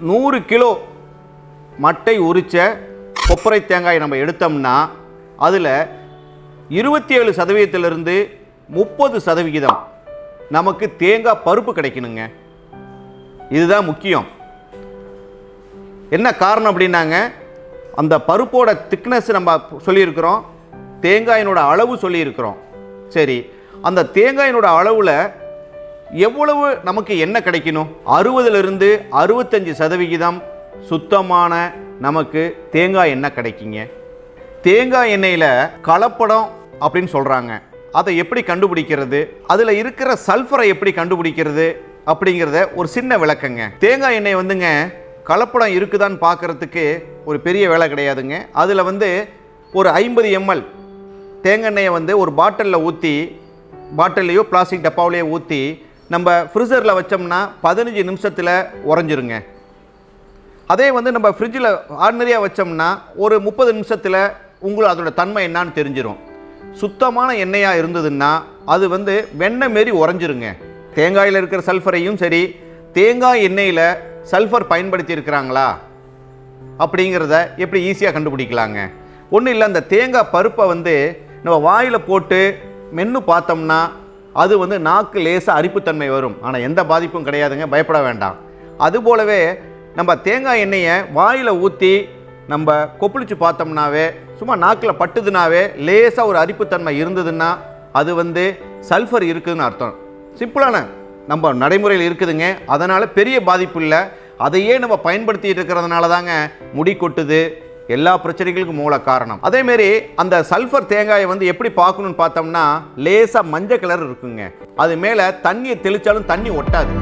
100 kilo மட்டை உரித்த கொப்பரை தேங்காய் நம்ம எடுத்தோம்னா அதில் 27% 30% நமக்கு தேங்காய் பருப்பு கிடைக்கணுங்க. இதுதான் முக்கியம். என்ன காரணம் அப்படின்னாங்க, அந்த பருப்போட திக்னஸ் நம்ம சொல்லியிருக்கிறோம், தேங்காயினோட அளவு சொல்லியிருக்கிறோம். சரி, அந்த தேங்காயினோட அளவில் எவ்வளவு நமக்கு எண்ணெய் கிடைக்கணும்? 60% 65% சுத்தமான நமக்கு தேங்காய் எண்ணெய் கிடைக்குங்க. தேங்காய் எண்ணெயில் கலப்படம் அப்படின்னு சொல்கிறாங்க. அதை எப்படி கண்டுபிடிக்கிறது, அதில் இருக்கிற சல்ஃபரை எப்படி கண்டுபிடிக்கிறது அப்படிங்கிறத ஒரு சின்ன விளக்கங்க. தேங்காய் எண்ணெய் வந்துங்க கலப்படம் இருக்குதான்னு பார்க்குறதுக்கு ஒரு பெரிய வேலை கிடையாதுங்க. அதில் ஒரு 50 ml தேங்காய் எண்ணெயை ஒரு பாட்டிலில் ஊற்றி, பாட்டிலையோ பிளாஸ்டிக் டப்பாவிலையோ ஊற்றி நம்ம ஃப்ரிட்ஜரில் வச்சோம்னா 15 நிமிஷத்தில் உறைஞ்சிருங்க. அதே நம்ம ஃப்ரிட்ஜில் ஆர்டினரியாக வச்சோம்னா ஒரு 30 நிமிஷத்தில் உங்களுக்கு அதோட தன்மை என்னான்னு தெரிஞ்சிடும். சுத்தமான எண்ணெயாக இருந்ததுன்னா அது வெண்ணெய் மாரி உறைஞ்சிருங்க. தேங்காயில் இருக்கிற சல்ஃபரையும் சரி, தேங்காய் எண்ணெயில் சல்ஃபர் பயன்படுத்தி இருக்கிறாங்களா அப்படிங்கிறத எப்படி ஈஸியாக கண்டுபிடிக்கலாங்க? ஒன்றும் இல்லை, அந்த தேங்காய் பருப்பை நம்ம வாயில் போட்டு மென்று பார்த்தோம்னா அது நாக்கு லேசாக அரிப்புத்தன்மை வரும். ஆனால் எந்த பாதிப்பும் கிடையாதுங்க, பயப்பட வேண்டாம். அதுபோலவே நம்ம தேங்காய் எண்ணெயை வாயில் ஊற்றி நம்ம கொப்பளிச்சு பார்த்தோம்னாவே, சும்மா நாக்கில் பட்டுதுனாவே லேசாக ஒரு அரிப்புத்தன்மை இருந்ததுன்னா அது சல்ஃபர் இருக்குதுன்னு அர்த்தம். சிம்பிளான நம்ம நடைமுறையில் இருக்குதுங்க. அதனால் பெரிய பாதிப்பு இல்லை. அதையே நம்ம பயன்படுத்திட்டு இருக்கிறதுனால தாங்க முடி கொட்டுது, எல்லா பிரச்சனைகளுக்கும் மூல காரணம். அதேமாரி அந்த சல்ஃபர் தேங்காயை எப்படி பார்க்கணுன்னு பார்த்தோம்னா லேசாக மஞ்சள் கலர் இருக்குங்க. அது மேலே தண்ணியை தெளித்தாலும் தண்ணி ஒட்டாது.